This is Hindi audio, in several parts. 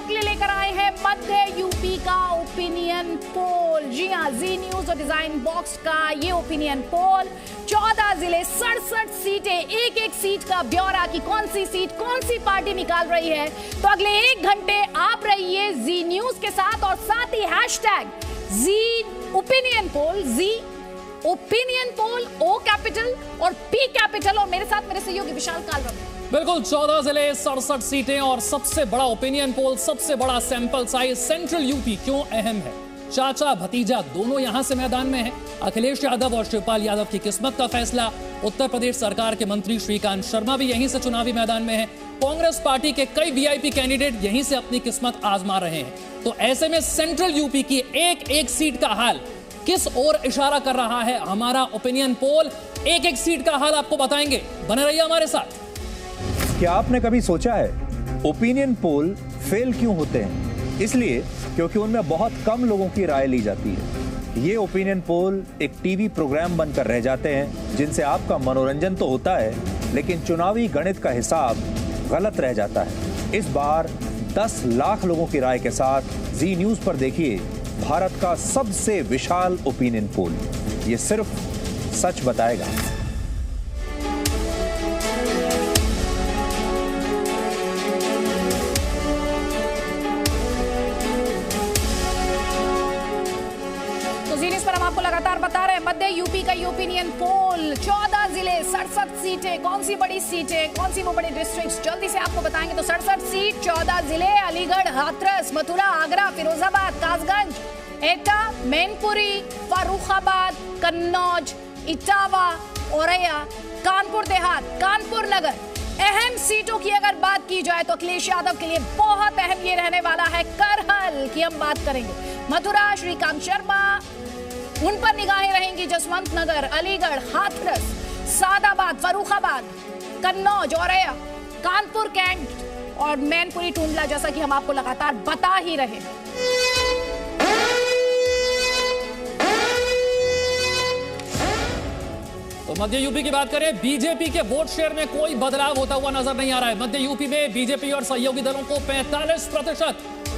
आपके लिए लेकर आए हैं मध्य यूपी का ओपिनियन पोल। जी हाँ, जी न्यूज और डिजाइन बॉक्स का ये ओपिनियन पोल 14 जिले 67 सीटें, एक एक सीट का ब्यौरा कि कौन सी सीट कौन सी पार्टी निकाल रही है। तो अगले 1 घंटे आप रहिए जी न्यूज के साथ और साथ ही हैशटैग जी ओपिनियन पोल, जी ओपिनियन पोल, ओ कैपिटल और पी कैपिटल, और मेरे साथ मेरे सहयोगी विशाल कालरा। बिल्कुल 14 जिले 67 सीटें और सबसे बड़ा ओपिनियन पोल, सबसे बड़ा सैंपल साइज। सेंट्रल यूपी क्यों अहम है? चाचा भतीजा दोनों यहां से मैदान में हैं। अखिलेश यादव और शिवपाल यादव की किस्मत का फैसला। उत्तर प्रदेश सरकार के मंत्री श्रीकांत शर्मा भी यहीं से चुनावी मैदान में हैं। कांग्रेस पार्टी के कई वीआईपी कैंडिडेट यहीं से अपनी किस्मत आजमा रहे हैं। तो ऐसे में सेंट्रल यूपी की एक एक सीट का हाल किस ओर इशारा कर रहा है हमारा ओपिनियन पोल, एक एक सीट का हाल आपको बताएंगे। बने रहिए हमारे साथ। क्या आपने कभी सोचा है ओपिनियन पोल फेल क्यों होते हैं? इसलिए क्योंकि उनमें बहुत कम लोगों की राय ली जाती है। ये ओपिनियन पोल एक टीवी प्रोग्राम बनकर रह जाते हैं जिनसे आपका मनोरंजन तो होता है, लेकिन चुनावी गणित का हिसाब गलत रह जाता है। इस बार 10 लाख लोगों की राय के साथ जी न्यूज पर देखिए भारत का सबसे विशाल ओपिनियन पोल। ये सिर्फ सच बताएगा। पर हम आपको लगातार बता रहे हैं मध्य यूपी का ओपिनियन पोल 14 जिले 67 सीटें, कौन सी बड़ी सीटें, कौन सी वो बड़े डिस्ट्रिक्ट्स, जल्दी से आपको बताएंगे। तो 67 सीट 14 जिले अलीगढ़, हाथरस, मथुरा, आगरा, फिरोजाबाद, कासगंज, एटा, मैनपुरी, फर्रुखाबाद, कन्नौज, इटावा, औरैया, कानपुर देहात, कानपुर नगर। अहम सीटों की अगर बात की जाए तो अखिलेश यादव के लिए बहुत अहम ये रहने वाला है करहल की हम बात करेंगे। मथुरा श्रीकांत शर्मा, उन पर निगाहें रहेंगी। जसवंत नगर, अलीगढ़, हाथरस, सादाबाद, फर्रुखाबाद, कन्नौज, औरैया, कानपुर कैंट और मैनपुरी टूंडला, जैसा कि हम आपको लगातार बता ही रहे हैं। तो मध्य यूपी की बात करें, बीजेपी के वोट शेयर में कोई बदलाव होता हुआ नजर नहीं आ रहा है। मध्य यूपी में बीजेपी और सहयोगी दलों को 45%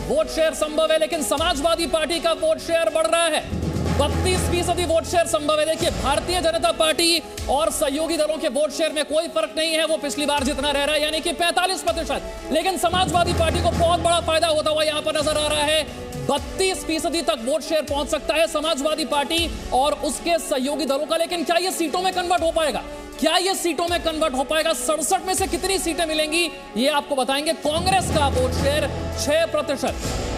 वोट शेयर संभव है, लेकिन समाजवादी पार्टी का वोट शेयर बढ़ रहा है। 32% वोट शेयर संभव है। देखिए, भारतीय जनता पार्टी और सहयोगी दलों के वोट शेयर में कोई फर्क नहीं है, वो पिछली बार जितना रह रहा है, यानी कि 45%। लेकिन समाजवादी पार्टी को बहुत बड़ा फायदा होता हुआ यहां पर नजर आ रहा है। 32% तक वोट शेयर पहुंच सकता है समाजवादी पार्टी और उसके सहयोगी दलों का। लेकिन क्या यह सीटों में कन्वर्ट हो पाएगा? क्या ये सीटों में कन्वर्ट हो पाएगा? 67 में से कितनी सीटें मिलेंगी ये आपको बताएंगे। कांग्रेस का वोट शेयर 6%।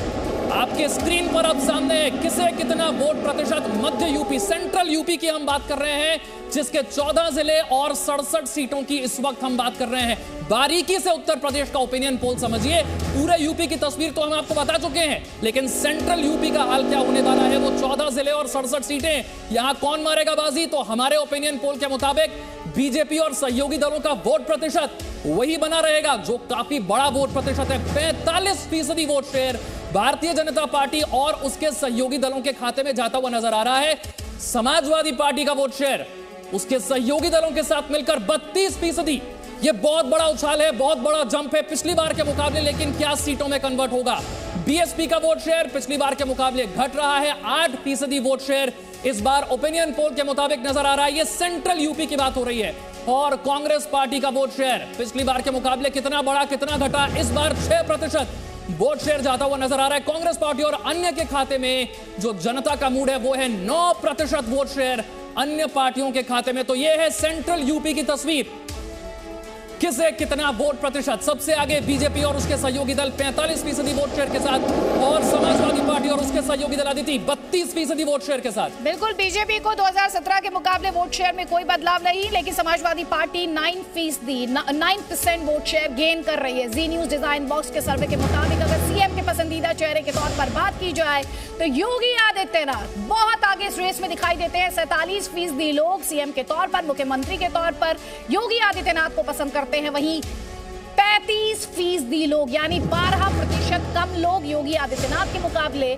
आपके स्क्रीन पर अब सामने किसे कितना वोट प्रतिशत मध्य यूपी, सेंट्रल यूपी की हम बात कर रहे हैं, जिसके 14 जिले और 67 सीटों की इस वक्त हम बात कर रहे हैं। बारीकी से उत्तर प्रदेश का ओपिनियन पोल समझिए। पूरे यूपी की तस्वीर तो हम आपको बता चुके हैं, लेकिन सेंट्रल यूपी का हाल क्या होने वाला है, वो 14 जिले और 67 सीटें, यहां कौन मारेगा बाजी? तो हमारे ओपिनियन पोल के मुताबिक बीजेपी और सहयोगी दलों का वोट प्रतिशत वही बना रहेगा जो काफी बड़ा वोट प्रतिशत है। 45% vote share Bharatiya Janata party और उसके सहयोगी दलों के खाते में जाता हुआ नजर आ रहा है। समाजवादी पार्टी का वोट शेयर उसके सहयोगी दलों के साथ मिलकर 32%। यह बहुत बड़ा उछाल है, बहुत बड़ा जंप है पिछली बार के मुकाबले। लेकिन क्या सीटों में कन्वर्ट होगा? बीएसपी का वोट शेयर पिछली बार के मुकाबले घट रहा है। 8% वोट शेयर इस बार ओपिनियन पोल के मुताबिक नजर आ रहा है। यह सेंट्रल यूपी की बात हो रही है। और कांग्रेस पार्टी का वोट शेयर पिछली बार के मुकाबले कितना बढ़ा, कितना घटा? इस बार 6% वोट शेयर जाता हुआ नजर आ रहा है कांग्रेस पार्टी और अन्य के खाते में। जो जनता का मूड है वो है 9% वोट शेयर अन्य पार्टियों के खाते में। तो यह है सेंट्रल यूपी की तस्वीर। किसे कितना वोट प्रतिशत? सबसे आगे बीजेपी और उसके सहयोगी दल 45% वोट शेयर के साथ, और समाजवादी पार्टी और उसके सहयोगी दल आदित्य 32% वोट शेयर के साथ। बिल्कुल, बीजेपी को 2017 के मुकाबले वोट शेयर में कोई बदलाव नहीं, लेकिन Samajwadi party 9% vote share gain कर रही है। जी न्यूज डिजाइन बॉक्स के सर्वे के मुताबिक अगर सीएम के पसंदीदा चेहरे के तौर पर बात की जाए तो योगी आदित्यनाथ बहुत आगे इस रेस में दिखाई देते हैं। 47% लोग सीएम के तौर पर, मुख्यमंत्री के तौर पर योगी आदित्यनाथ को पसंद करते हैं। वहीं 35% लोग, यानी 12% कम लोग योगी आदित्यनाथ के मुकाबले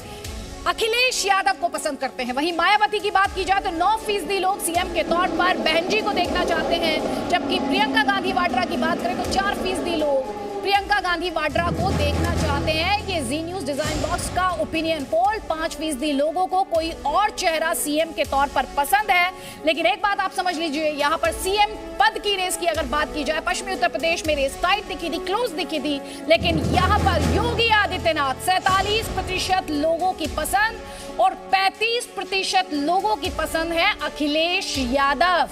अखिलेश यादव को पसंद करते हैं। वहीं मायावती की बात की जाए तो 9% लोग सीएम के तौर पर बहन जी को देखना चाहते हैं, जबकि प्रियंका गांधी वाड्रा की बात करें तो 4% लोग प्रियंका गांधी वाड्रा को देखना चाहते हैं। ये जी न्यूज डिजाइन बॉक्स का ओपिनियन पोल, 5% लोगों को कोई और चेहरा सीएम के तौर पर पसंद है। लेकिन एक बात आप समझ लीजिए, यहाँ पर सीएम पद की रेस की अगर बात की जाए, पश्चिमी उत्तर प्रदेश में रेस टाइट दिखी थी, क्लोज दिखी थी, लेकिन यहाँ पर योगी आदित्यनाथ 47% लोगों की पसंद और 35% लोगों की पसंद है अखिलेश यादव।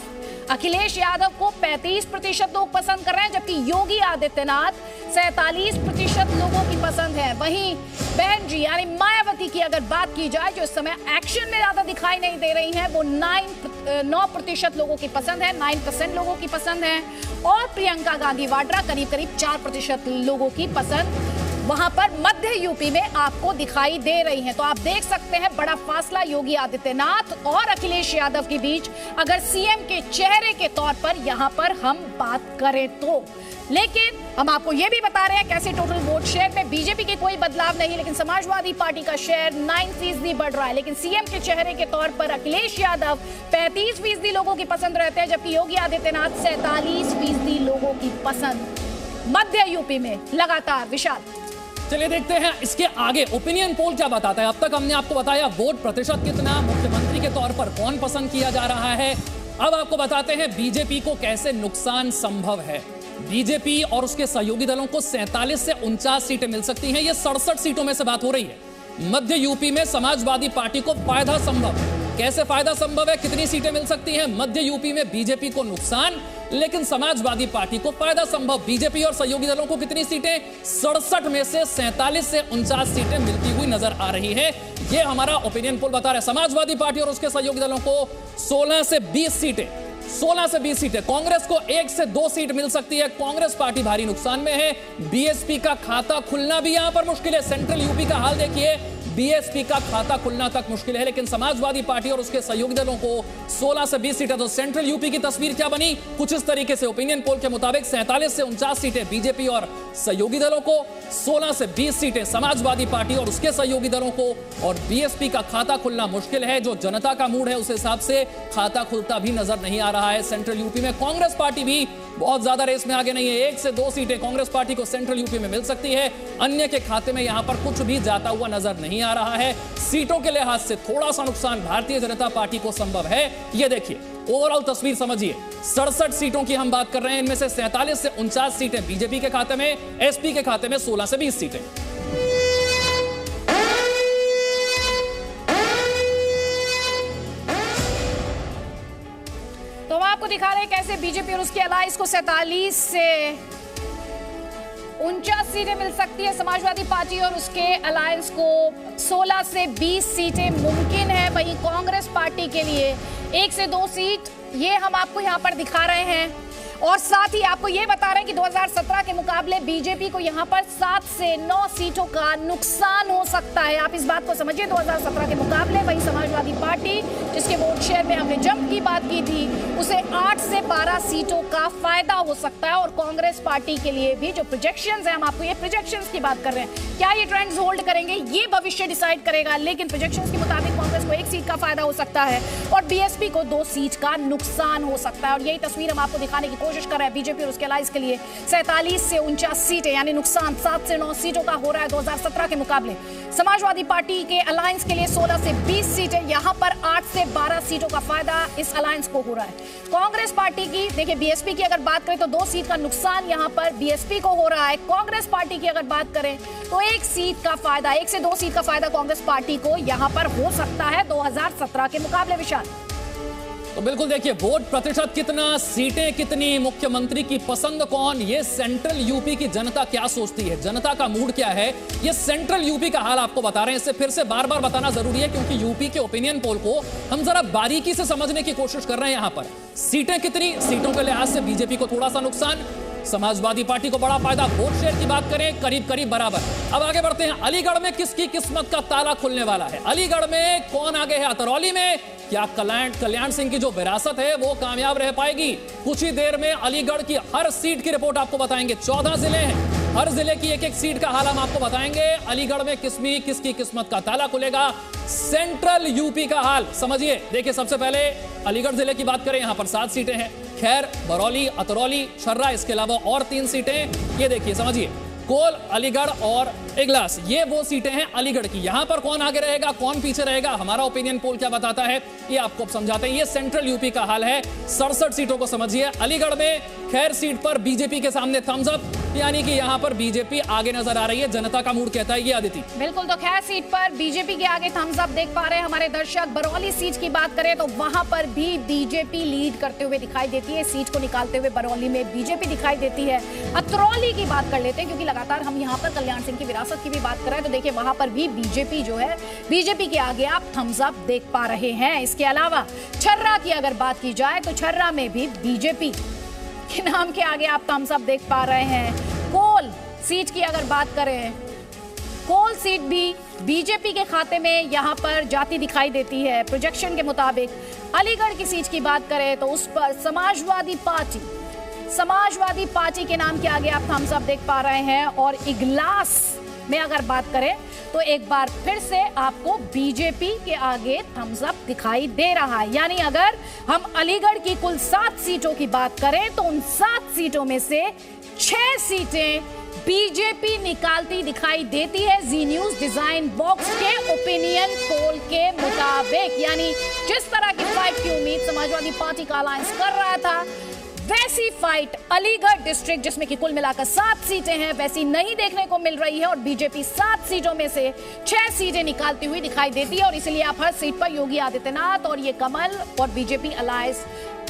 अखिलेश यादव को 35% लोग पसंद कर रहे हैं, जबकि योगी आदित्यनाथ 47% लोगों की पसंद है। वहीं बहन जी यानी मायावती की अगर बात की जाए, जो इस समय एक्शन में ज्यादा दिखाई नहीं दे रही हैं, वो 9% लोगों की पसंद है, 9% लोगों की पसंद है। और प्रियंका गांधी वाड्रा करीब 4% लोगों की पसंद वहां पर मध्य यूपी में आपको दिखाई दे रही है। तो आप देख सकते हैं बड़ा फासला योगी आदित्यनाथ और अखिलेश यादव के बीच, अगर सीएम के चेहरे के तौर पर यहां पर हम बात करें तो। लेकिन हम आपको यह भी बता रहे हैं कैसे टोटल वोट शेयर में बीजेपी के कोई बदलाव नहीं, लेकिन समाजवादी पार्टी का शेयर 9% बढ़ रहा है। लेकिन सीएम के चेहरे के तौर पर अखिलेश यादव 35% लोगों की पसंद रहते हैं, जबकि योगी आदित्यनाथ 47% लोगों की पसंद मध्य यूपी में लगातार। विशाल, चलिए देखते हैं इसके आगे ओपिनियन पोल क्या बताता है। अब तक हमने आपको बताया वोट प्रतिशत कितना, मुख्यमंत्री के तौर पर कौन पसंद किया जा रहा है। अब आपको बताते हैं बीजेपी को कैसे नुकसान संभव है। बीजेपी और उसके सहयोगी दलों को 47 से 49 सीटें मिल सकती हैं। ये 67 सीटों में से बात हो रही है। मध्य यूपी में समाजवादी पार्टी को फायदा संभव। कैसे फायदा संभव है, कितनी सीटें मिल सकती हैं? मध्य यूपी में बीजेपी को नुकसान, लेकिन समाजवादी पार्टी को फायदा संभव। बीजेपी और सहयोगी दलों को कितनी सीटें? 67 में से 47 से 49 सीटें मिलती हुई नजर आ रही है। ये हमारा ओपिनियन पोल बता रहा है। समाजवादी पार्टी और उसके सहयोगी दलों को 16 से 20 सीटें, 16 से 20 सीटें। कांग्रेस को 1 से 2 सीट मिल सकती है। कांग्रेस पार्टी भारी नुकसान में है। बीएसपी का खाता खुलना भी यहां पर मुश्किल है। सेंट्रल यूपी का हाल देखिए, बीएसपी का खाता खुलना तक मुश्किल है। लेकिन समाजवादी पार्टी और उसके सहयोगी दलों को 16 से 20 सीटें। तो सेंट्रल यूपी की तस्वीर क्या बनी? कुछ इस तरीके से ओपिनियन पोल के मुताबिक 47 से 49 सीटें बीजेपी और सहयोगी दलों को, 16 से 20 सीटें समाजवादी पार्टी और उसके सहयोगी दलों को। और बीएसपी का खाता खुलना मुश्किल है। जो जनता का मूड है उस हिसाब से खाता खुलता भी नजर नहीं आ रहा है सेंट्रल यूपी में। कांग्रेस पार्टी भी बहुत ज्यादा रेस में आगे नहीं है। 1 से 2 सीटें कांग्रेस पार्टी को सेंट्रल यूपी में मिल सकती है। अन्य के खाते में यहां पर कुछ भी जाता हुआ नजर नहीं आ रहा है। सीटों के लिहाज से थोड़ा सा नुकसान भारतीय जनता पार्टी को संभव है। ये देखिए ओवरऑल तस्वीर समझिए। 67 सीटों की हम बात कर रहे हैं। इनमें से 47 से 49 सीटें बीजेपी के खाते में, एसपी के खाते में 16 से 20 सीटें। तो हम आपको दिखा रहे हैं कैसे बीजेपी और उसके अलायंस को 47 से 49 सीटें मिल सकती है। समाजवादी पार्टी और उसके अलायंस को 16 से 20 सीटें मुमकिन है। वहीं कांग्रेस पार्टी के लिए 1 से 2 सीट, ये हम आपको यहां पर दिखा रहे हैं। और साथ ही आपको ये बता रहे हैं कि 2017 के मुकाबले बीजेपी को यहां पर 7 से 9 सीटों का नुकसान हो सकता है। आप इस बात को समझिए 2017 के मुकाबले। वही समाजवादी पार्टी जिसके वोट शेयर में हमने जंप की बात की थी, उसे 8 से 12 सीटों का फायदा हो सकता है। और कांग्रेस पार्टी के लिए भी जो प्रोजेक्शंस है, हम आपको ये प्रोजेक्शंस की बात कर रहे हैं, क्या ये ट्रेंड्स होल्ड करेंगे ये भविष्य डिसाइड करेगा। लेकिन प्रोजेक्शंस के मुताबिक कांग्रेस को 1 सीट का फायदा हो सकता है और बीएसपी को 2 सीट का नुकसान हो सकता है। और यही तस्वीर हम आपको दिखाने की कोशिश कर रहे हैं। बीजेपी और उसके अलायंस के लिए 47 से 49 सीटें यानी नुकसान 7 से 9 सीटों का हो रहा है 2017 के मुकाबले। समाजवादी पार्टी के अलायंस के लिए 16 से 20 सीटें, यहां पर 8 से 12 सीटों का फायदा इस अलायंस को हो रहा है। कांग्रेस पार्टी की देखिए, बीएसपी की अगर बात करें तो 2 सीट का नुकसान यहां पर बीएसपी को हो रहा है। कांग्रेस पार्टी की अगर बात करें तो 1 सीट का फायदा, 1 से 2 सीट का फायदा कांग्रेस पार्टी को यहां पर हो सकता है 2017 के मुकाबले। विशाल, तो बिल्कुल देखिए वोट प्रतिशत कितना, सीटें कितनी, मुख्यमंत्री की पसंद कौन, ये सेंट्रल यूपी की जनता क्या सोचती है, जनता का मूड क्या है, ये सेंट्रल यूपी का हाल आपको बता रहे हैं। इससे फिर से बार बार बताना जरूरी है क्योंकि यूपी के ओपिनियन पोल को हम जरा बारीकी से समझने की कोशिश कर रहे हैं। यहां पर सीटें कितनी, सीटों के लिहाज से बीजेपी को थोड़ा सा नुकसान, समाजवादी पार्टी को बड़ा फायदा। वोट शेयर की बात करें करीब करीब बराबर। अब आगे बढ़ते हैं। अलीगढ़ में किसकी किस्मत का ताला खुलने वाला है? अलीगढ़ में कौन आगे है? अतरौली में क्या कल्याण सिंह की जो विरासत है वो कामयाब रह पाएगी? कुछ ही देर में अलीगढ़ की हर सीट की रिपोर्ट आपको बताएंगे। 14 जिले हैं, हर जिले की एक एक सीट का हाल हम आपको बताएंगे। अलीगढ़ में किसकी किस्मत का ताला खुलेगा, सेंट्रल यूपी का हाल समझिए। देखिए सबसे पहले अलीगढ़ जिले की बात करें, यहां पर 7 सीटें हैं। खैर, बरौली, अतरौली, छर्रा, इसके अलावा और 3 सीटें। ये देखिए, समझिए, कोल, अलीगढ़ और इगलास, ये वो सीटें हैं अलीगढ़ की। यहां पर कौन आगे रहेगा, कौन पीछे रहेगा, हमारा ओपिनियन पोल क्या बताता है, ये आपको अब समझाते हैं। ये सेंट्रल यूपी का हाल है। 67 सीटों को समझिए। अलीगढ़ में खैर सीट पर बीजेपी के सामने थम्स अप, यानी कि यहां पर बीजेपी आगे नजर आ रही है। जनता का मूड कहता है ये, अदिति। बिल्कुल, तो खैर सीट पर बीजेपी के आगे थम्स अप देख पा रहे हैं हमारे दर्शक। बरौली सीट की बात करें तो वहां पर भी बीजेपी लीड करते हुए दिखाई देती है। सीट को निकालते हुए बरौली में बीजेपी दिखाई देती है। अतरौली की बात कर लेते हैं, क्योंकि लगातार हम यहां पर कल्याण सिंह की विरासत की भी बात कर रहे हैं, तो देखिए वहां पर भी बीजेपी जो है, बीजेपी के आगे आप थम्स अप देख पा रहे हैं। इसके अलावा छर्रा की अगर बात की जाए तो छर्रा में भी बीजेपी के नाम के आगे आप थम्स अप देख पा रहे हैं। कोल सीट की अगर बात करें, कोल सीट भी बीजेपी के खाते में यहां पर जाती दिखाई देती है प्रोजेक्शन के मुताबिक। अलीगढ़ की सीट की बात करें तो उस पर समाजवादी पार्टी के नाम के आगे आप थम्स अप देख पा रहे हैं। और इगलास में अगर बात करें तो एक बार फिर से आपको बीजेपी के आगे थम्स अप दिखाई दे रहा है। यानी अगर हम अलीगढ़ की कुल 7 सीटों की बात करें तो उन 7 सीटों में से 6 सीटें बीजेपी निकालती दिखाई देती है जी न्यूज डिजाइन बॉक्स के ओपिनियन पोल के मुताबिक। यानी जिस तरह की फाइट की उम्मीद समाजवादी पार्टी का अलायंस कर रहा था, वैसी फाइट अलीगढ़ डिस्ट्रिक्ट, जिसमें कि कुल मिलाकर 7 सीटें हैं, वैसी नहीं देखने को मिल रही है। और बीजेपी 7 सीटों में से 6 सीटें निकालती हुई दिखाई देती है। और इसलिए आप हर सीट पर योगी आदित्यनाथ और ये कमल और बीजेपी अलायंस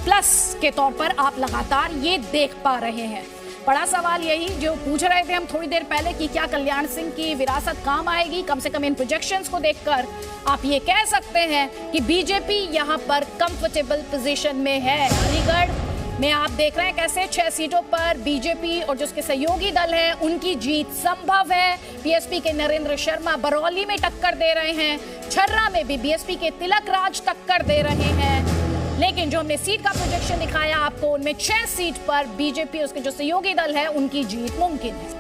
प्लस के तौर पर आप लगातार ये देख पा रहे हैं। बड़ा सवाल यही जो पूछ रहे थे हम थोड़ी देर पहले कि क्या कल्याण सिंह की विरासत काम आएगी। कम से कम इन प्रोजेक्शंस को देखकर आप ये कह सकते हैं कि बीजेपी यहाँ पर कंफर्टेबल पोजीशन में है। अलीगढ़ में आप देख रहे हैं कैसे 6 सीटों पर बीजेपी और जो उसके सहयोगी दल हैं उनकी जीत संभव है। बीएसपी के नरेंद्र शर्मा बरौली में टक्कर दे रहे हैं, छर्रा में भी बीएसपी के तिलक राज टक्कर दे रहे हैं। लेकिन जो हमने सीट का प्रोजेक्शन दिखाया आपको, उनमें 6 सीट पर बीजेपी उसके जो सहयोगी दल है उनकी जीत मुमकिन है।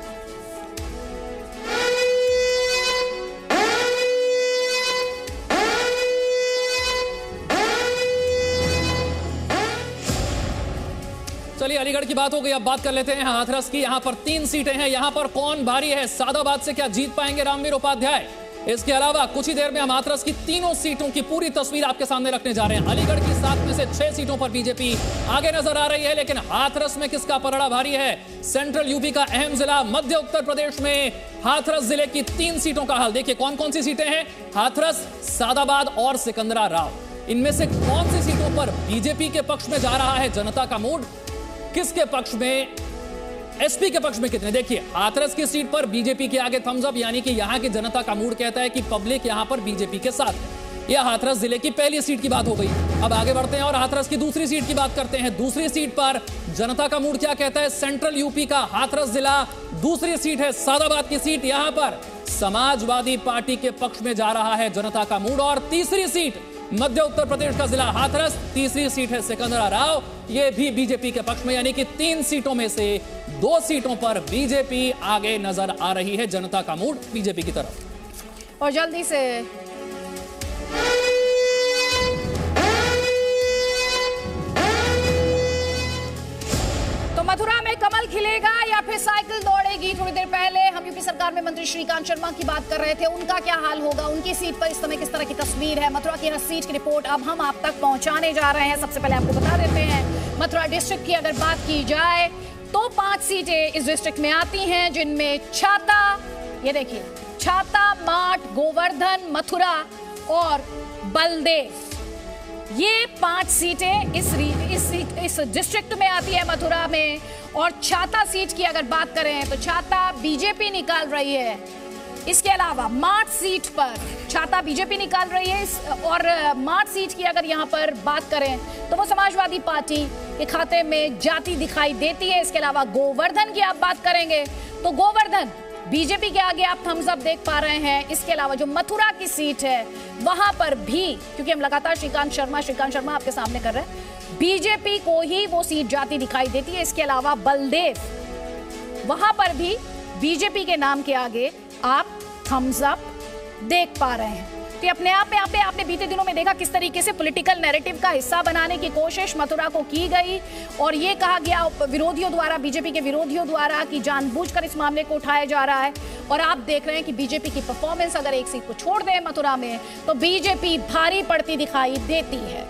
चलिए, अलीगढ़ की बात हो गई, अब बात कर लेते हैं हाथरस की। यहां पर 3 सीटें हैं। यहां पर कौन भारी है? सादाबाद से क्या जीत पाएंगे रामवीर उपाध्याय? इसके अलावा कुछ ही देर में हम हाथरस की तीनों सीटों की पूरी तस्वीर आपके सामने रखने जा रहे हैं। अलीगढ़ की 7 में से 6 सीटों पर बीजेपी आगे नजर आ रही है, लेकिन हाथरस में किसका पलड़ा भारी है? सेंट्रल यूपी का अहम जिला मध्य उत्तर प्रदेश में हाथरस जिले की 3 सीटों का हाल देखिए। कौन कौन सी सीटें हैं? हाथरस, सादाबाद और सिकंदराबाद। इनमें से कौन सी सीटों पर बीजेपी के पक्ष में जा रहा है जनता का मूड? किसके पक्ष में, एसपी के पक्ष में कितने? देखिए, हाथरस की सीट पर बीजेपी के आगे थम्स अप, यानी कि यहां की जनता का मूड कहता है कि पब्लिक यहां पर बीजेपी के साथ है। यह हाथरस जिले की पहली सीट की बात हो गई। अब आगे बढ़ते हैं और हाथरस की दूसरी सीट की बात करते हैं। दूसरी सीट पर जनता का मूड क्या कहता है? सेंट्रल यूपी का हाथरस जिला दूसरी सीट है, सादाबाद की सीट। यहां पर समाजवादी पार्टी के पक्ष में जा रहा है जनता का मूड। और तीसरी सीट मध्य उत्तर प्रदेश का जिला हाथरस, तीसरी सीट है सिकंदराबाद, ये भी बीजेपी के पक्ष में, यानी कि 3 सीटों में से 2 सीटों पर बीजेपी आगे नजर आ रही है। जनता का मूड बीजेपी की तरफ। और जल्दी से तो मथुरा में कमल खिलेगा या फिर साइकिल दौड़ेगी? थोड़ी देर पहले हम यूपी सरकार में मंत्री श्रीकांत शर्मा की बात कर रहे थे, उनका क्या हाल होगा, उनकी सीट पर इस समय किस तरह की तस्वीर है। मथुरा की हर सीट की रिपोर्ट अब हम आप तक पहुंचाने जा रहे हैं। सबसे पहले आपको बता देते हैं, मथुरा डिस्ट्रिक्ट की अगर बात की जाए तो 5 सीटें इस डिस्ट्रिक्ट में आती हैं, जिनमें छाता, ये देखिए छाता, माठ, गोवर्धन, मथुरा और बलदेव, ये 5 सीटें इस डिस्ट्रिक्ट में आती है मथुरा में। और छाता सीट की अगर बात करें तो छाता बीजेपी निकाल रही है। इसके अलावा माठ सीट पर छाता बीजेपी निकाल रही है। और माठ सीट की अगर यहां पर बात करें तो वो समाजवादी पार्टी के खाते में जाती दिखाई देती है। इसके अलावा गोवर्धन की आप बात करेंगे तो गोवर्धन बीजेपी के आगे आप थम्स अप देख पा रहे हैं। इसके अलावा जो मथुरा की सीट है वहां पर भी, क्योंकि हम लगातार श्रीकांत शर्मा आपके सामने कर रहे हैं, बीजेपी को ही वो सीट जाती दिखाई देती है। इसके अलावा बलदेव, वहां पर भी बीजेपी के नाम के आगे आप थम्स अप देख पा रहे हैं। तो अपने आप में आपने बीते दिनों में देखा किस तरीके से पॉलिटिकल नैरेटिव का हिस्सा बनाने की कोशिश मथुरा को की गई और ये कहा गया विरोधियों द्वारा, बीजेपी के विरोधियों द्वारा, कि जानबूझकर इस मामले को उठाया जा रहा है। और आप देख रहे हैं कि बीजेपी की परफॉर्मेंस अगर एक सीट को छोड़ दे मथुरा में तो बीजेपी भारी पड़ती दिखाई देती है।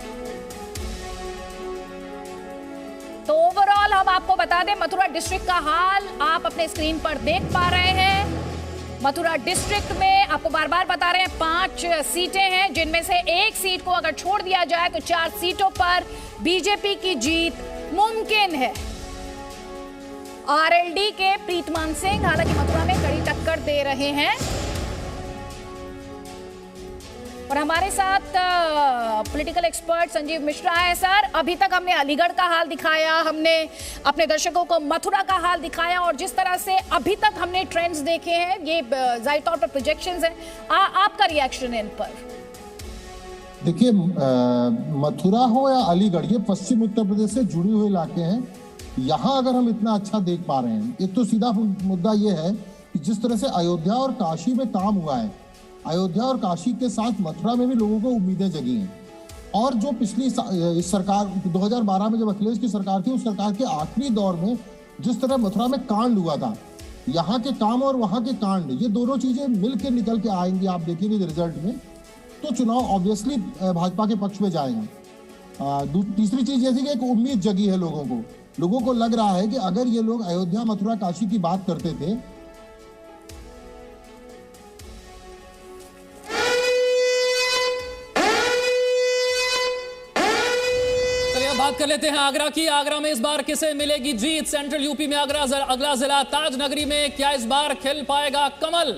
तो ओवरऑल हम आपको बता दें मथुरा डिस्ट्रिक्ट का हाल आप अपने स्क्रीन पर देख पा रहे हैं। मथुरा डिस्ट्रिक्ट में आपको बार बार बता रहे हैं 5 सीटें हैं, जिनमें से एक सीट को अगर छोड़ दिया जाए तो 4 सीटों पर बीजेपी की जीत मुमकिन है। आरएलडी के प्रीतमान सिंह हालांकि मथुरा में कड़ी टक्कर दे रहे हैं और हमारे साथ पॉलिटिकल एक्सपर्ट संजीव मिश्रा है। सर, अभी तक हमने अलीगढ़ का हाल दिखाया, हमने अपने दर्शकों को मथुरा का हाल दिखाया और जिस तरह से अभी तक हमने ट्रेंड्स देखे हैं, ये जाहिर तौर पर प्रोजेक्शंस हैं, आपका रिएक्शन इन पर? देखिए, मथुरा हो या अलीगढ़, ये पश्चिम उत्तर प्रदेश से जुड़े हुए इलाके हैं। यहाँ अगर हम इतना अच्छा देख पा रहे हैं, एक तो सीधा मुद्दा ये है कि जिस तरह से अयोध्या और काशी में काम हुआ है, अयोध्या और काशी के साथ मथुरा में भी लोगों को उम्मीदें जगी हैं। और जो पिछली सरकार 2012 में जब अखिलेश की सरकार थी, उस सरकार के आखिरी दौर में जिस तरह मथुरा में कांड हुआ था, यहाँ के काम और वहाँ के कांड, ये दोनों चीजें मिलकर निकल के आएंगी, आप देखेंगे रिजल्ट में, तो चुनाव ऑब्वियसली भाजपा के पक्ष में जाएगा। तीसरी चीज जैसे कि एक उम्मीद जगी है लोगों को लग रहा है कि अगर ये लोग अयोध्या, मथुरा, काशी की बात करते थे, बात कर लेते हैं आगरा की। आगरा में इस बार किसे मिलेगी जीत? सेंट्रल यूपी में अगला जिला ताजनगरी में क्या इस बार खिल पाएगा कमल?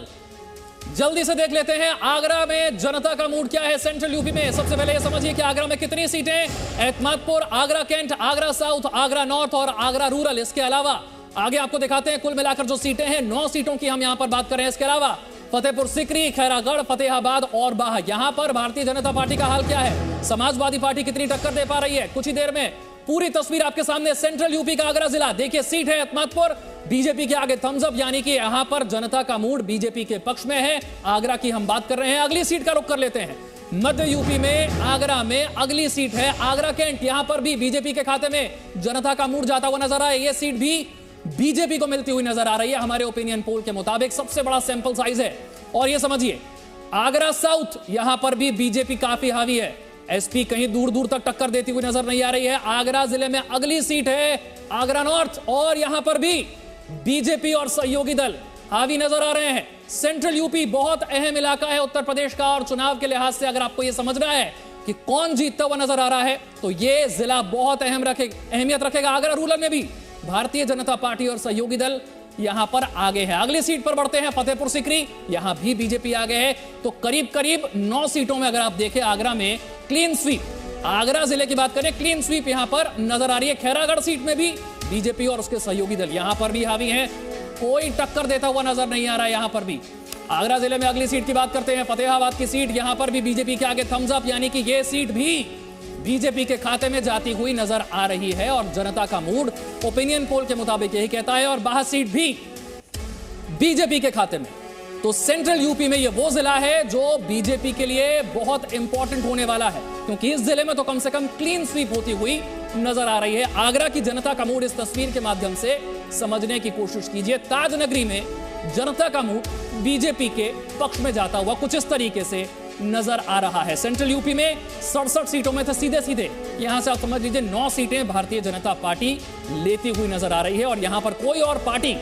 जल्दी से देख लेते हैं आगरा में जनता का मूड क्या है। सेंट्रल यूपी में सबसे पहले ये समझिए कि आगरा में कितनी सीटें? Etmadpur, Agra cantt, Agra south, Agra north और आगरा रूरल। इसके अलावा आगे आपको दिखाते हैं कुल मिलाकर जो सीटें हैं, 9 सीटों की हम यहां पर बात कर रहे हैं। इसके अलावा फतेहपुर सीकरी, खैरागढ़, फतेहाबाद और बाह। यहां पर भारतीय जनता पार्टी का हाल क्या है? समाजवादी पार्टी कितनी टक्कर दे पा रही है? कुछ ही देर में पूरी तस्वीर आपके सामने। सेंट्रल यूपी का आगरा जिला, देखिए सीट है एतमादपुर, बीजेपी के आगे थम्स अप, यानी कि यहां पर जनता का मूड बीजेपी के पक्ष में है। आगरा की हम बात कर रहे हैं। अगली सीट का रुख कर लेते हैं। मध्य यूपी में आगरा में अगली सीट है आगरा कैंट। यहां पर भी बीजेपी के खाते में जनता का मूड जाता हुआ नजर आए। यह सीट भी बीजेपी को मिलती हुई नजर आ रही है हमारे ओपिनियन पोल के मुताबिक। सबसे बड़ा सैंपल साइज है। और यह समझिए आगरा साउथ, यहां पर भी बीजेपी काफी हावी है। एसपी कहीं दूर दूर तक टक्कर देती हुई नजर नहीं आ रही है। आगरा जिले में अगली सीट है आगरा नॉर्थ और यहां पर भी बीजेपी और सहयोगी दल हावी नजर आ रहे हैं। सेंट्रल यूपी बहुत अहम इलाका है उत्तर प्रदेश का और चुनाव के लिहाज से अगर आपको यह समझना है कि कौन जीतता हुआ नजर आ रहा है तो यह जिला बहुत अहमियत रखेगा। आगरा रूरल में भी भारतीय जनता पार्टी और सहयोगी दल यहां पर आगे है। अगली सीट पर बढ़ते हैं फतेहपुर सीकरी, यहां भी बीजेपी आगे है। तो करीब करीब 9 सीटों में अगर आप देखें आगरा में क्लीन स्वीप, आगरा जिले की बात करें क्लीन स्वीप यहां पर नजर आ रही है। खैरागढ़ सीट में भी बीजेपी और उसके सहयोगी दल यहां पर भी हावी हैं। कोई टक्कर देता हुआ नजर नहीं आ रहा है यहां पर भी। आगरा जिले में अगली सीट की बात करते हैं फतेहाबाद की सीट, यहां पर भी बीजेपी के आगे थम्स अप, यानी कि यह सीट भी बीजेपी के खाते में जाती हुई नजर आ रही है और जनता का मूड ओपिनियन पोल के मुताबिक यही कहता है। और बाहर सीट भी बीजेपी के खाते में। तो सेंट्रल यूपी में यह वो जिला है जो बीजेपी के लिए बहुत इंपॉर्टेंट होने वाला है, क्योंकि इस जिले में तो कम से कम क्लीन स्वीप होती हुई नजर आ रही है। आगरा की जनता का मूड इस तस्वीर के माध्यम से समझने की कोशिश कीजिए। ताजनगरी में जनता का मूड बीजेपी के पक्ष में जाता हुआ कुछ इस तरीके से नजर आ रहा है। सेंट्रल यूपी में 67 सीटों में से सीधे यहां से आप समझ लीजिए 9 सीटें भारतीय जनता पार्टी लेती हुई नजर आ रही है और यहां पर कोई और पार्टी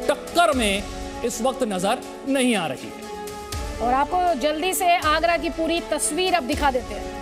टक्कर में इस वक्त नजर नहीं आ रही है। और आपको जल्दी से आगरा की पूरी तस्वीर अब दिखा देते हैं।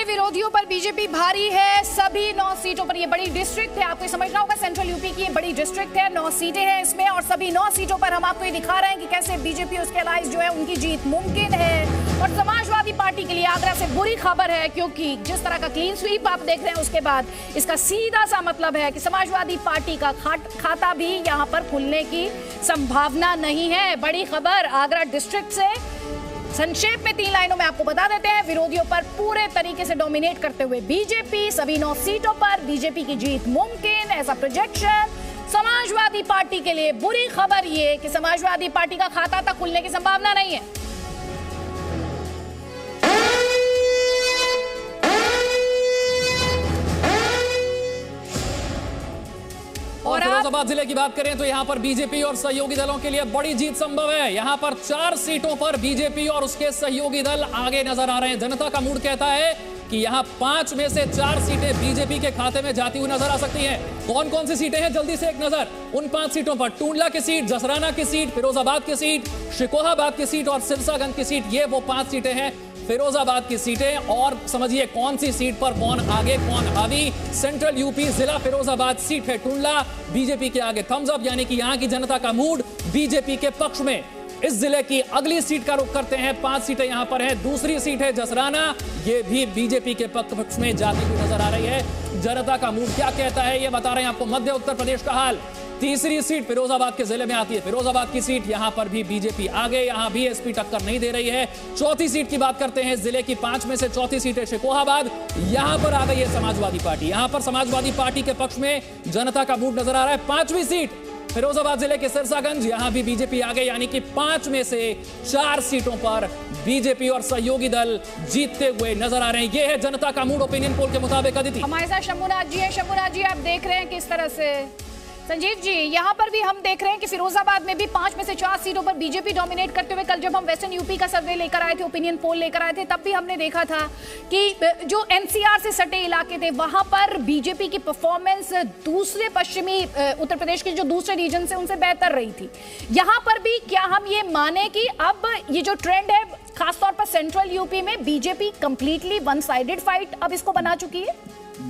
विरोधियों पर बीजेपी भारी है। सभी 9 सीटों पर, ये बड़ी डिस्ट्रिक्ट है, आपको समझना होगा सेंट्रल यूपी की ये बड़ी डिस्ट्रिक्ट है, 9 सीटें हैं इसमें और सभी 9 सीटों पर हम आपको ये दिखा रहे हैं कि कैसे बीजेपी उसके अलाइज जो है उनकी जीत मुमकिन है। और समाजवादी पार्टी के लिए आगरा से बुरी खबर है, क्योंकि जिस तरह का क्लीन स्वीप आप देख रहे हैं उसके बाद इसका सीधा सा मतलब है कि समाजवादी पार्टी का खाता भी यहाँ पर खुलने की संभावना नहीं है। बड़ी खबर आगरा डिस्ट्रिक्ट से। संक्षेप में 3 लाइनों में आपको बता देते हैं। विरोधियों पर पूरे तरीके से डोमिनेट करते हुए बीजेपी, सभी 9 सीटों पर बीजेपी की जीत मुमकिन, ऐसा प्रोजेक्शन। समाजवादी पार्टी के लिए बुरी खबर ये कि समाजवादी पार्टी का खाता तक खुलने की संभावना नहीं है। और फिरोजाबाद जिले की बात करें तो यहां पर बीजेपी और सहयोगी दलों के लिए बड़ी जीत संभव है। यहां पर 4 सीटों पर बीजेपी और उसके सहयोगी दल आगे नजर आ रहे हैं। जनता का मूड कहता है कि यहां 5 में से 4 सीटें बीजेपी के खाते में जाती हुई नजर आ सकती हैं। कौन कौन सी सीटें हैं, जल्दी से एक नजर उन 5 सीटों पर। टूंडला की सीट, जसराना की सीट, फिरोजाबाद की सीट, शिकोहाबाद की सीट और सिरसागंज की सीट। ये वो 5 सीटें हैं फिरोजाबाद की सीटें। और समझिए कौन सी सीट पर कौन आगे कौन हावी। सेंट्रल यूपी जिला फिरोजाबाद सीट है टूंडला, बीजेपी के आगे थम्स अप, यानी कि यहां की जनता का मूड बीजेपी के पक्ष में। इस जिले की अगली सीट का रुख करते हैं। 5 सीटें यहां पर है। दूसरी सीट है जसराना, ये भी बीजेपी के पक्ष में जाती हुई नजर आ रही है। जनता का मूड क्या कहता है ये बता रहे हैं आपको मध्य उत्तर प्रदेश का हाल। तीसरी सीट फिरोजाबाद के जिले में आती है, फिरोजाबाद की सीट, यहां पर भी बीजेपी आगे, यहां भी एसपी टक्कर नहीं दे रही है। चौथी सीट की बात करते हैं, जिले की 5 में से चौथी सीट है शिकोहाबाद, यहां पर आ गई है समाजवादी पार्टी। यहां पर समाजवादी पार्टी के पक्ष में जनता का मूड नजर आ रहा है। 5वीं सीट फिरोजाबाद जिले के सिरसागंज, यहां भी बीजेपी आ गई, यानी कि 5 में से 4 सीटों पर बीजेपी और सहयोगी दल जीतते हुए नजर आ रहे हैं। यह है जनता का मूड ओपिनियन पोल के मुताबिक। अदिति, हमारे साथ शंभुनाथ जी हैं। शंभुनाथ जी, आप देख रहे हैं किस तरह से। संजीव जी, यहाँ पर भी हम देख रहे हैं कि फिरोजाबाद में भी 5 में से 4 सीटों पर बीजेपी डोमिनेट करते हुए, कल जब हम वेस्टर्न यूपी का सर्वे लेकर आए थे, ओपिनियन पोल लेकर आए थे, तब भी हमने देखा था कि जो एनसीआर से सटे इलाके थे वहां पर बीजेपी की परफॉर्मेंस दूसरे पश्चिमी उत्तर प्रदेश के जो दूसरे रीजन से उनसे बेहतर रही थी। यहाँ पर भी क्या हम ये माने कि अब ये जो ट्रेंड है खासतौर पर सेंट्रल यूपी में, BJP completely one sided fight अब इसको बना चुकी है?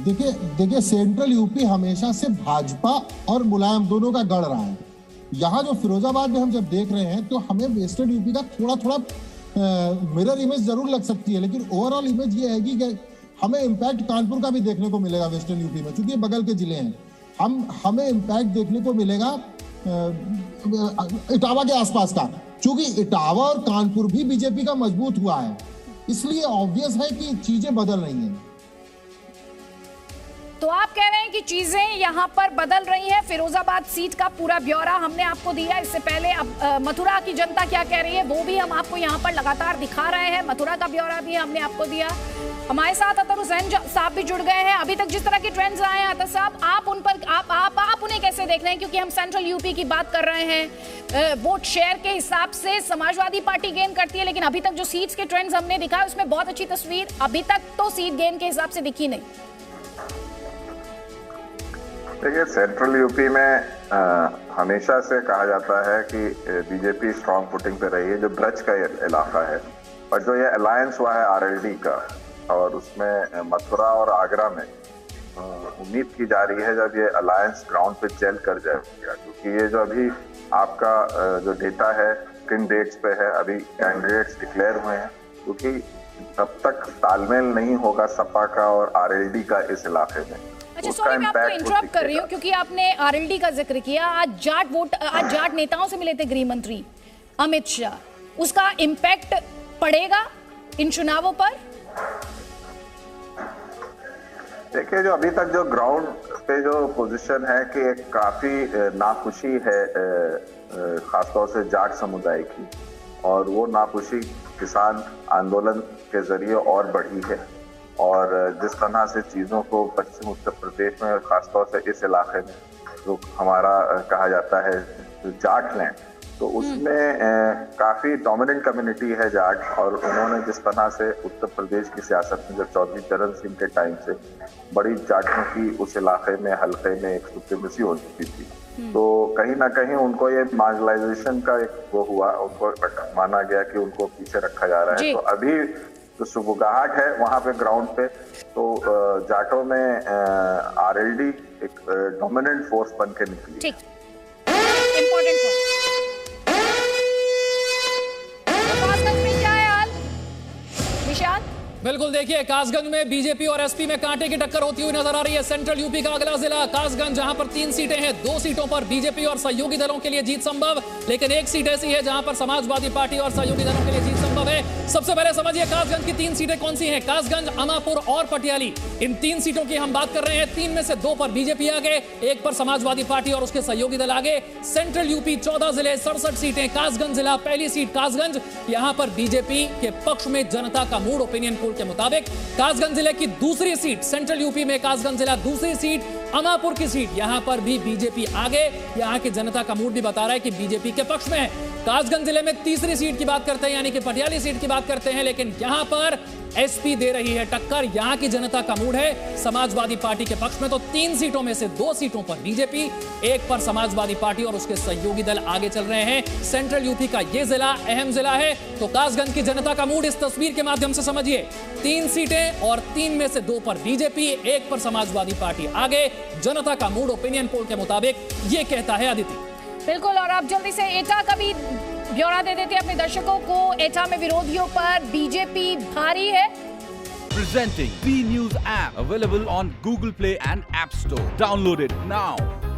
देखिए सेंट्रल यूपी हमेशा से भाजपा और मुलायम दोनों का गढ़ रहा है। यहाँ जो फिरोजाबाद में हम जब देख रहे हैं तो हमें वेस्टर्न यूपी का थोड़ा मिरर इमेज जरूर लग सकती है, लेकिन ओवरऑल इमेज ये है कि हमें इम्पैक्ट कानपुर का भी देखने को मिलेगा वेस्टर्न यूपी में, क्योंकि बगल के जिले हैं। हमें इम्पैक्ट देखने को मिलेगा इटावा के आसपास का, क्योंकि इटावा और कानपुर भी बीजेपी का मजबूत हुआ है, इसलिए ऑब्वियस है कि चीजें बदल रही हैं। तो आप कह रहे हैं कि चीजें यहां पर बदल रही हैं। फिरोजाबाद सीट का पूरा ब्यौरा हमने आपको दिया। इससे पहले अब मथुरा की जनता क्या कह रही है वो भी हम आपको यहां पर लगातार दिखा रहे हैं। मथुरा का ब्यौरा भी हमने आपको दिया। हमारे साथ अतर हुसैन साहब भी जुड़ गए हैं। अभी तक जिस तरह के ट्रेंड्स आए हैं अतर साहब, आप उन पर आप उन्हें कैसे देख रहे हैं? क्योंकि हम सेंट्रल यूपी की बात कर रहे हैं, वोट शेयर के हिसाब से समाजवादी पार्टी गेन करती है, लेकिन अभी तक जो सीट्स के ट्रेंड्स हमने दिखाए उसमें बहुत अच्छी तस्वीर अभी तक तो सीट गेन के हिसाब से दिखी नहीं। देखिए, सेंट्रल यूपी में हमेशा से कहा जाता है कि बीजेपी स्ट्रांग फुटिंग पे रही है, जो ब्रज का इलाका है। और जो ये अलायंस हुआ है आरएलडी का, और उसमें मथुरा और आगरा में उम्मीद की जा रही है जब ये अलायंस ग्राउंड पे जेल कर जाएगा, क्योंकि ये जो अभी आपका जो डेटा है किन डेट्स पे है, अभी कैंडिडेट्स डिक्लेयर हुए हैं, क्योंकि तब तक तालमेल नहीं होगा सपा का और आरएलडी का इस इलाके में। अच्छा, सॉरी मैं आपको इंटरप्ट कर रही हूँ क्योंकि आपने आरएलडी का जिक्र किया। आज जाट नेताओं से मिले थे गृह मंत्री अमित शाह, उसका इम्पैक्ट पड़ेगा इन चुनावों पर? देखिए, जो अभी तक जो ग्राउंड पे जो पोजीशन है कि एक काफी नाखुशी है खासतौर से जाट समुदाय की, और वो नाखुशी किसान आंदोलन के जरिए और बढ़ी है। और जिस तरह से चीज़ों को पश्चिम उत्तर प्रदेश में खासतौर से इस इलाके में जो हमारा कहा जाता है जाट लैंड, तो उसमें काफ़ी डोमिनेंट कम्युनिटी है जाट, और उन्होंने जिस तरह से उत्तर प्रदेश की सियासत में जब चौधरी चरण सिंह के टाइम से बड़ी जाटों की उस इलाके में हल्के में एक सुप्रीमेसी हो चुकी थी, तो कहीं ना कहीं उनको ये मार्जिनलाइजेशन का एक वो हुआ, उनको माना गया कि उनको पीछे रखा जा रहा है। तो अभी जो सुबुगाहट है वहां पे ग्राउंड पे, तो जाटों में आरएलडी एक डोमिनेंट फोर्स बन के निकली। ठीक, इंपॉर्टेंट कासगंज में क्या है हाल निशान? बिल्कुल, देखिए कासगंज में बीजेपी और एसपी में कांटे की टक्कर होती हुई नजर आ रही है। सेंट्रल यूपी का अगला जिला कासगंज, जहां पर 3 सीटें हैं। 2 सीटों पर बीजेपी और सहयोगी दलों के लिए जीत संभव, लेकिन एक सीट ऐसी है जहां पर समाजवादी पार्टी और सहयोगी दलों के लिए जीत संभव संभव है। सबसे पहले समझिए कासगंज की 3 सीटें कौन सी हैं। कासगंज, अमापुर और पटियाली, इन 3 सीटों की हम बात कर रहे हैं। 3 में से 2 पर बीजेपी आगे, 1 पर समाजवादी पार्टी और उसके सहयोगी दल आगे। सेंट्रल यूपी 14 जिले 67 सीटें। कासगंज जिला पहली सीट कासगंज, यहां पर बीजेपी के पक्ष में जनता का मूड ओपिनियन पोल के मुताबिक। कासगंज जिले की दूसरी सीट, सेंट्रल यूपी में कासगंज जिला दूसरी सीट, अमापुर की सीट, यहां पर भी बीजेपी आगे। यहां की जनता का मूड भी बता रहा है कि बीजेपी के पक्ष में है। कासगंज जिले में तीसरी सीट की बात करते हैं, यानी कि पटियाली सीट की बात करते हैं, लेकिन यहां पर एसपी दे रही है टक्कर। यहां की जनता का मूड है समाजवादी पार्टी के पक्ष में। तो 3 सीटों में से 2 सीटों पर बीजेपी, 1 पर समाजवादी पार्टी और उसके सहयोगी दल आगे चल रहे हैं। सेंट्रल यूपी का यह जिला अहम जिला है। तो कासगंज की जनता का मूड इस तस्वीर के माध्यम से समझिए। 3 सीटें और 3 में से 2 पर बीजेपी, 1 पर समाजवादी पार्टी आगे। जनता का मूड ओपिनियन पोल के मुताबिक ये कहता है अदिति। बिल्कुल, और आप जल्दी से एटा का भी ब्यौरा दे देते हैं अपने दर्शकों को। एटा में विरोधियों पर बीजेपी भारी है। Presenting B News app available on Google Play and App Store. Download it now.